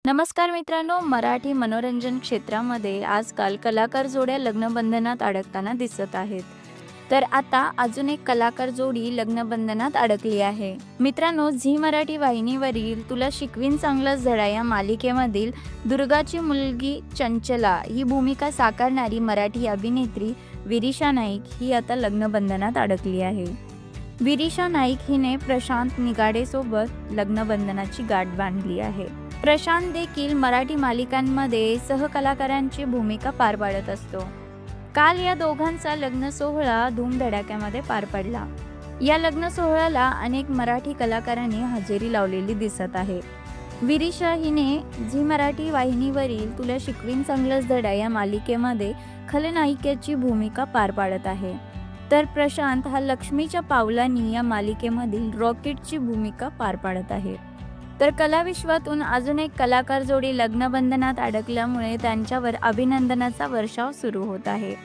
नमस्कार मित्रांनो, मराठी मनोरंजन क्षेत्रामध्ये आजकाल कलाकार जोड्या लग्नबंधनात अडकताना दिसत आहेत. तर आता अजून एक कलाकार जोडी लग्नबंधनात अडकली आहे. मित्रांनो, झी मराठी वाहिनीवरील तुला शिकवीन चांगलाच धडा या मालिकेमधील दुर्गाची मुलगी चंचला ही भूमिका साकारणारी मराठी अभिनेत्री विरिशा नाईक ही आता लग्नबंधनात अडकली आहे. विरिशा नाईक हिने प्रशांत निगाडेसोबत लग्नबंधनाची गाठ बांधली आहे. प्रशांत देखील मराठी मालिकांमध्ये सहकलाकारांची भूमिका पार पाडत असतो. काल या दोघांचा लग्न सोहळा धूमधडाक्यामध्ये पार पडला. या लग्न सोहळ्याला अनेक मराठी कलाकारांनी हजेरी लावलेली दिसत आहे. विरिशा हिने झी मराठी वाहिनीवरील तुला शिकवीन चांगलाच धडा या मालिकेमध्ये खलनायिकेची भूमिका पार पाडत आहे. तर प्रशांत हा लक्ष्मीच्या पावलांनी या मालिकेमधील रॉकेटची भूमिका पार पाडत आहे. तर कलाविश्वातून अजून एक कलाकार जोडी लग्नबंधनात अडकल्यामुळे त्यांच्यावर अभिनंदनाचा वर्षाव सुरू होत आहे.